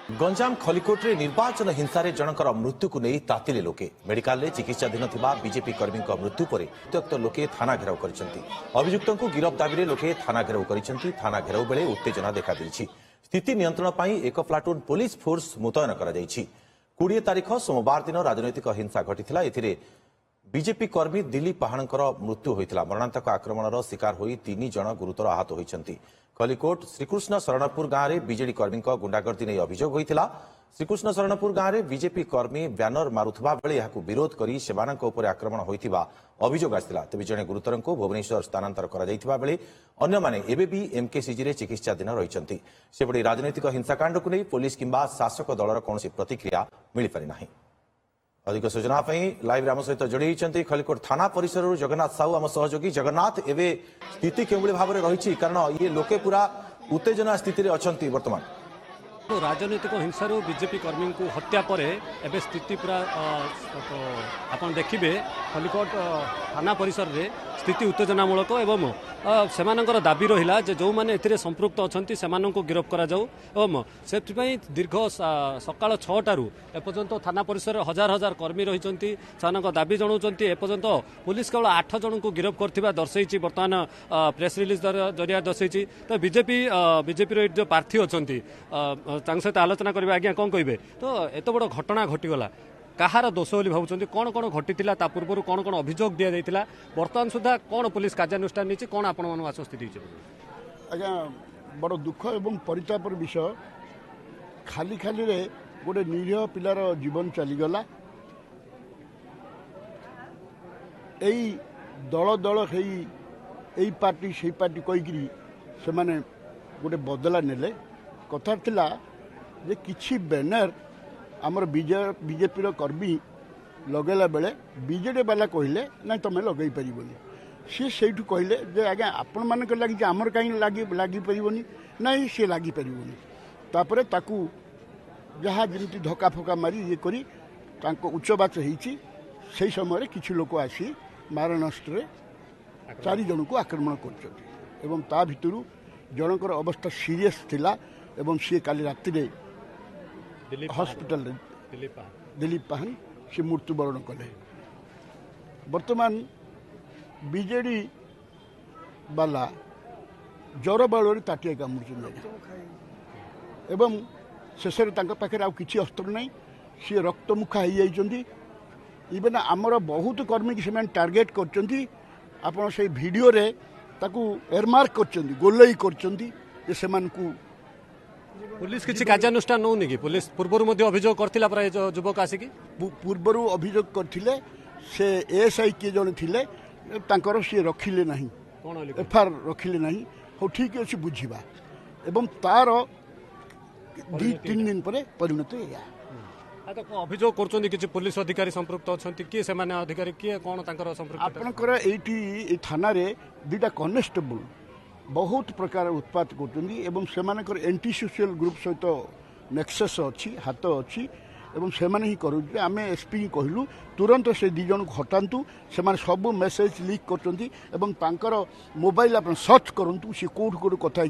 गंजाम खलिकोट रे निर्वाचन हिंसा जनकर मृत्यु को नहीं तातिले लोके मेडिकल चिकित्साधीन थिबा बीजेपी कर्मी मृत्यु पर उत्यक्त लोके थाना घेराव कर अभियुक्त को गिरफ दाबी लोके थाना घेराव कर थाना घेराव बेले उत्तेजना देखा स्थिति नियंत्रण पर एक प्लाटून पुलिस फोर्स मुतयन कर 20 तारीख सोमवार दिन राजनैतिक हिंसा घटी बीजेपी कर्मी दिलीप पाहाणकर मृत्यु होता मरणांतक आक्रमण शिकार होई 3 जन गुरुतर आहत होती खलिकोट श्रीकृष्ण शरणपुर गांव में बीजेडी कर्मी गुंडागर्दी नहीं अभियोग होता श्रीकृष्ण शरणपुर गांव में बीजेपी कर्मी ब्यानर मारुवा बेले यह विरोध कर आक्रमण होता अभियोग आसाला तेज जड़े गुरुतर को भुवनेश्वर स्थानांतर कर अन्य माने एबे भी एमकेसीजी चिकित्साधीन रही सेपटे राजनैतिक हिंसाकांड को नहीं पुलिस किंबा शासक दलर कौन प्रतिक्रिया मिल पारि नाही। अधिक सूचना लाइव आम सहित जोड़ी होती खलिकोट थाना परिसर जगन्नाथ साहू आम सहयोगी जगन्नाथ एवं स्थिति के भाव में रही कारण ये लोके पूरा उत्तेजना स्थिति अच्छा बर्तमान राजनीतिक हिंसा बीजेपी कर्मी को हत्या पर एवं स्थिति पूरा आप देखिए खलिकोट थाना परिसर रे स्थिति उत्तेजनामूलक एवं सेमानंकर दाबी रहिला जे जो माने एथिरे संपृक्त अछंती सेमानंको गिरफ करा जाऊ एवं सेथिपई दीर्घ सकाळ 6टारू एपर्यंत थाना परिसर हजार हजार कर्मी रहिचंती सेमानंको दाबी जणाउचंती एपर्यंत पुलिस केवल 8 जन को गिरफ करथिबा दर्शैछि वर्तमान प्रेस रिलीज जरिया दर्शैछि तो बीजेपी रो जो प्रार्थी अछंती तांग सहित आलोचना करबे आज्ञा कोन कहबे तो एत बड़ घटना घटिगला कहार दोष बोली भावुंट कौन कौन घटी ता पूर्व कौन कौन अभियोग दि जाता बर्तमान सुधा कौन पुलिस कार्यानुष्ठान नहीं कौन आपण मान आश्वस्ति दी आज्ञा बड़ दुख एवं परितापर विषय खाली खाली रे गोटे निरीह पिलार जीवन चलीगला यही दल दल यही पार्टी से पार्टी कहीकि से माने गोटे बदला नेले कथा थिला जे किछि बैनर आमर बीजेपी कर्मी लगेला बेले बीजेडी वाला कहले ना तुम लगे पारबनी सी से कहले जे आज्ञा आपण मान लगी आमर कहीं लगी पारबनी ना सी लगी पारबनी तापर ताकू जहाँ जमी धक्का फका मारी ये करी उच्चबाच हो समय किसी लोक आसी मारणास्त्र 4 जन को आक्रमण कर भितर जनकर अवस्था सीरीयस थिला एवं सी काली राति हॉस्पिटल दिलीप पाहान से मृत्युवरण कले वर्तमान बीजेडी वाला जर बल ताटिया कामुड़ एवं शेष पाखे आउ किसी अस्त्र नहीं सी रक्तमुखा हो जाती इवेन आमर बहुत कर्मी की टार्गेट कर भिडियो रे ताकू एयरमार्क कर गोलई कर पुलिस किसी कार्यानुष्ठान नौनी कि पुलिस पूर्व अभियोग करथिला प्राय युवक आसिक पूर्वर अभियोग करथिले से एएसआई किए जन थिले तांकर सी रखिले नहीं एफआर रखिले नहीं हो ठीक अच्छे बुझा एवं तार 2-3 दिन पर परिणत हो अभियोग कर किसी पुलिस अधिकारी संपृक्त अच्छा किए से अधिकारी किए कौन संपृक्त आपणकर ये थाना रे 2टा कनेस्टेबल बहुत प्रकार उत्पात कर एंटी सोशल ग्रुप सहित नेक्सस अच्छी हाथ अच्छी एवं से आम एसपी कहलु तुरंत से 2 जन को हटातु से सब मेसेज लीक कर मोबाइल आप सर्च करूँ सी कौट कौट कथा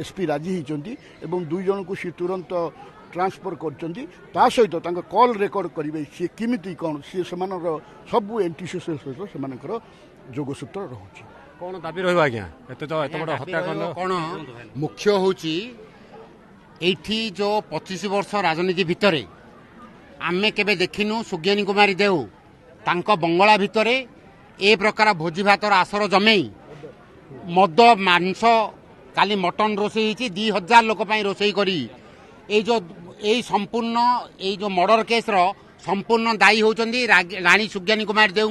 एसपी राजी होती 2 जन को सी तुरंत ट्रांसफर कर सहित कॉल रेकर्ड करेंगे सी किमिति कौन सी सब एंटी सोशल सहित से जोगसूत्र रोचे कौन दाबी रहा आज्ञा हत्याकांड कौन मुख्य होची एठी जो 25 वर्ष राजनीति भितर आमे केबे देखिनु सुज्ञानी कुमारी देव तांको बंगला भितर ए प्रकार भोजी भातर आसर जमे मद मांस काली मटन रोषे 2000 लोक रोषे करी ए संपूर्ण ए जो मर्डर केस रो संपूर्ण दायी होती राणी सुज्ञानी कुमार देव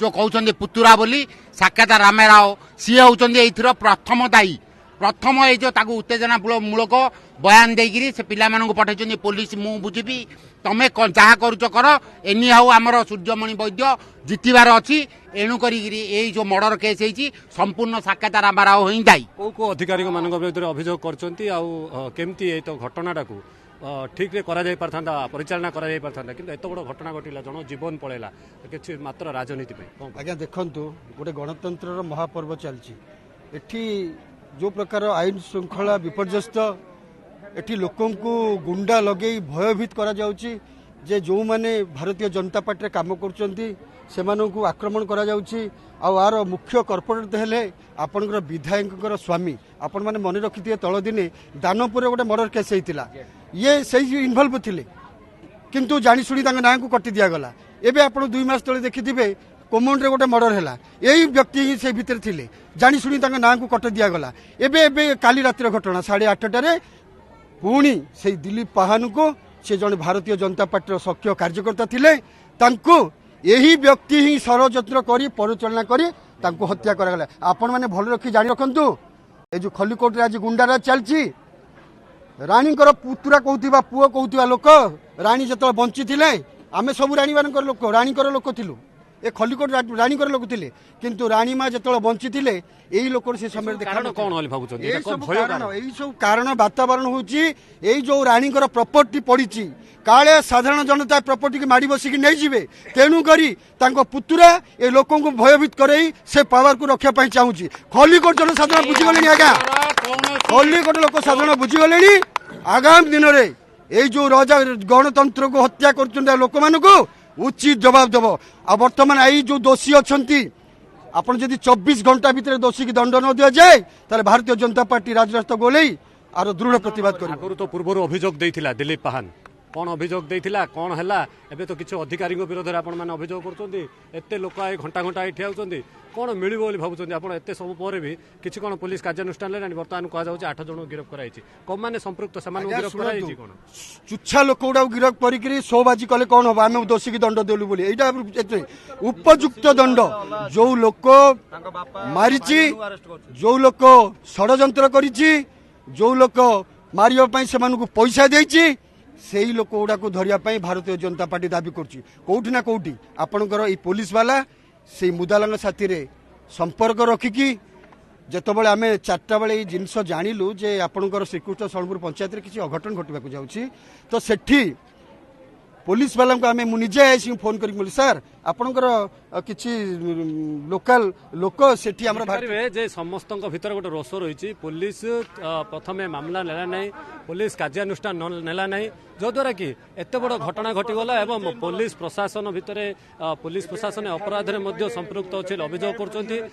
जो कहते पुतुरा बोली साकेत रामेराव सी होती प्रथम दायी प्रथम ये ताकू उत्तेजना मूलक बयान देकर से पिला पठाई पुलिस मु बुझी तमें जहाँ करुच कर एनी हाउ आमर सूर्यमणि वैद्य जितबार अच्छी एणुक जो मर्डर केस होती संपूर्ण साकेत रामेराव ही दायी कौ अधिकारी अभियोग करमती तो घटना को ठीक रे करा जाई परथांदा परिचालना करा जाई परथांदा किंतु एत बड़ घटना घटिला जन जीवन पळेला कि मात्र राजनीति पे आज्ञा देखंतु गोटे गणतंत्र महापर्व चलची एठी जो प्रकार आईन श्रृंखला विपर्यस्त ଏଠି ଲୋକଙ୍କୁ ଗୁଣ୍ଡା ଲଗେଇ ଭୟଭୀତ କରାଯାଉଛି ଯେ ଯେଉଁମାନେ ଭାରତୀୟ ଜନତା ପାର୍ଟିରେ କାମ କରୁଛନ୍ତି ସେମାନଙ୍କୁ ଆକ୍ରମଣ କରାଯାଉଛି। ଆଉ ଆର ମୁଖ୍ୟ କର୍ପୋରେଟ୍ ହେଲେ ଆପଣଙ୍କର ବିଧାୟକଙ୍କର ସ୍ୱାମୀ। ଆପଣମାନେ ମନେ ରଖିଥିବେ ତଳ ଦିନେ ଦାନପୁରରେ ଗୋଟେ ମର୍ଡର କେସ୍ ହେଇଥିଲା, ଇଏ ସେଇ ଇନଭଲ୍ଭ ଥିଲେ କିନ୍ତୁ ଜାଣିଶୁଣି ତାଙ୍କ ନାଁକୁ କଟି ଦିଆଗଲା। ଏବେ ଆପଣ 2 ମାସ ତଳେ ଦେଖିଥିବେ କୋମଣ୍ଡରେ ଗୋଟେ ମର୍ଡର ହେଲା, ଏଇ ବ୍ୟକ୍ତି ହିଁ ସେ ଭିତରେ ଥିଲେ, ଜାଣିଶୁଣି ତାଙ୍କ ନାଁକୁ କଟି ଦିଆଗଲା। ଏବେ କାଲି ରାତିର ଘଟଣା 8:30ଟାରେ ପୁଣି ସେଇ ଦିଲ୍ଲୀପ ପାହାନଙ୍କୁ, ସେ ଜଣେ ଭାରତୀୟ ଜନତା ପାର୍ଟିର ସକ୍ରିୟ କାର୍ଯ୍ୟକର୍ତ୍ତା ଥିଲେ, ତାଙ୍କୁ ଏହି ବ୍ୟକ୍ତି ହିଁ ଷଡ଼ଯନ୍ତ୍ର କରି ପରିଚାଳନା କରି ତାଙ୍କୁ ହତ୍ୟା କରାଗଲା। ଆପଣମାନେ ଭଲ ରଖି ଜାଣି ରଖନ୍ତୁ, এই যে ଖଲିକୋଟରେ ଆଜି ଗୁଣ୍ଡାରାଜ ଚାଲିଛି, ରାଣୀଙ୍କର ପୁତୁରା କହୁଥିବା ପୁଅ କହୁଥିବା ଲୋକ, ରାଣୀ ଯେତେବେଳେ ବଞ୍ଚିଥିଲେ ଆମେ ସବୁ ରାଣୀମାନଙ୍କର ଲୋକ, ରାଣୀଙ୍କର ଲୋକ ଥିଲୁ, ଏ ଖଲିକୋଟ ରାଣୀଙ୍କର ଲୋକ ଥିଲେ, କିନ୍ତୁ ରାଣୀ ମା ଯେତେବେଳେ ବଞ୍ଚିଥିଲେ ଏଇ ଲୋକ ସେ ସମୟରେ ଏଇ ସବୁ କାରଣ ବାତାବରଣ ହଉଛି ଏଇ ଯୋଉ ରାଣୀଙ୍କର ପ୍ରପର୍ଟି ପଡିଛି, କାଳେ ସାଧାରଣ ଜନତା ପ୍ରପର୍ଟି ମାଡି ବସିକି ନେଇଯିବେ, ତେଣୁ କରି ତାଙ୍କ ପୁତୁରା ଏ ଲୋକଙ୍କୁ ଭୟଭୀତ କରେଇ ସେ ପାୱାରକୁ ରଖିବା ପାଇଁ ଚାହୁଁଛି। ଖଲିକୋଟ ଜନସାଧାରଣ ବୁଝିଗଲେଣି ଆଜ୍ଞା, ଖଲିକୋଟ ଲୋକ ସାଧାରଣ ବୁଝିଗଲେଣି। ଆଗାମୀ ଦିନରେ ଏଇ ଯୋଉ ରଜା ଗଣତନ୍ତ୍ରକୁ ହତ୍ୟା କରୁଛନ୍ତି ଲୋକମାନଙ୍କୁ ଉଚିତ ଜବାବ ଦେବ। ଆଉ ବର୍ତ୍ତମାନ ଏଇ ଯୋଉ ଦୋଷୀ ଅଛନ୍ତି, ଆପଣ ଯଦି 24 ଘଣ୍ଟା ଭିତରେ ଦୋଷୀକି ଦଣ୍ଡ ନ ଦିଆଯାଏ ତାହେଲେ ଭାରତୀୟ ଜନତା ପାର୍ଟି ରାଜରାସ୍ତା ଗୋଲେଇ ଆର ଦୃଢ ପ୍ରତିବାଦ କରିବ। ଆଗରୁ ତ ପୂର୍ବରୁ ଅଭିଯୋଗ ଦେଇଥିଲା ଦିଲ୍ଲୀପ ପାହାନ, କ'ଣ ଅଭିଯୋଗ ଦେଇଥିଲା, କ'ଣ ହେଲା? ଏବେ ତ କିଛି ଅଧିକାରୀଙ୍କ ବିରୋଧରେ ଆପଣମାନେ ଅଭିଯୋଗ କରୁଛନ୍ତି, ଏତେ ଲୋକ ଘଣ୍ଟା ଘଣ୍ଟା ଏଠି ଆଉଛନ୍ତି, କ'ଣ ମିଳିବ ବୋଲି ଭାବୁଛନ୍ତି ଆପଣ? ଏତେ ସବୁ ପରେ ବି କିଛି କ'ଣ ପୋଲିସ କାର୍ଯ୍ୟାନୁଷ୍ଠାନ ନେଲାଣି? ବର୍ତ୍ତମାନ କୁହାଯାଉଛି 8 ଜଣଙ୍କୁ ଗିରଫ କରାଯାଇଛି, କମାନେ ସମ୍ପୃକ୍ତ ସେମାନଙ୍କୁ ଗିରଫ କରାଯାଇଛି? କ'ଣ ଚୁଚ୍ଛା ଲୋକ ଗୁଡାକୁ ଗିରଫ କରିକି ସୋବାଜି କଲେ କ'ଣ ହବ? ଆମେ ଦୋଷୀକି ଦଣ୍ଡ ଦେଲୁ ବୋଲି, ଏଇଟା ଉପଯୁକ୍ତ ଦଣ୍ଡ। ଯୋଉ ଲୋକ ମାରିଛି, ଯୋଉ ଲୋକ ଷଡ଼ଯନ୍ତ୍ର କରିଛି, ଯୋଉ ଲୋକ ମାରିବା ପାଇଁ ସେମାନଙ୍କୁ ପଇସା ଦେଇଛି, ସେଇ ଲୋକ ଗୁଡାକୁ ଧରିବା ପାଇଁ ଭାରତୀୟ ଜନତା ପାର୍ଟି ଦାବି କରୁଛି। କୋଉଠି ନା କୋଉଠି ଆପଣଙ୍କର ଏଇ ପୋଲିସ ବାଲା ସେଇ ମୁଦାଲାଙ୍କ ସାଥିରେ ସମ୍ପର୍କ ରଖିକି, ଯେତେବେଳେ ଆମେ 4ଟା ବେଳେ ଏଇ ଜିନିଷ ଜାଣିଲୁ ଯେ ଆପଣଙ୍କର ଶ୍ରୀକୃଷ୍ଣ ଶରଣପୁର ପଞ୍ଚାୟତରେ କିଛି ଅଘଟଣ ଘଟିବାକୁ ଯାଉଛି, ତ ସେଠି ପୋଲିସ ବାଲାଙ୍କୁ ଆମେ ମୁଁ ନିଜେ ଆସି ଫୋନ କରିକି କହିଲି, ସାର୍ ଆପଣଙ୍କର କିଛି ଲୋକାଲ ଲୋକ ସେଠି ଆମର ଯେ ସମସ୍ତଙ୍କ ଭିତରେ ଗୋଟେ ରୋଷ ରହିଛି। ପୋଲିସ ପ୍ରଥମେ ମାମଲା ନେଲା ନାହିଁ, ପୋଲିସ କାର୍ଯ୍ୟାନୁଷ୍ଠାନ ନେଲା ନାହିଁ, ଯଦ୍ୱାରା କି ଏତେ ବଡ଼ ଘଟଣା ଘଟିଗଲା ଏବଂ ପୋଲିସ ପ୍ରଶାସନ ଭିତରେ ପୋଲିସ ପ୍ରଶାସନ ଅପରାଧରେ ମଧ୍ୟ ସମ୍ପୃକ୍ତ ଅଛି ଅଭିଯୋଗ କରୁଛନ୍ତି।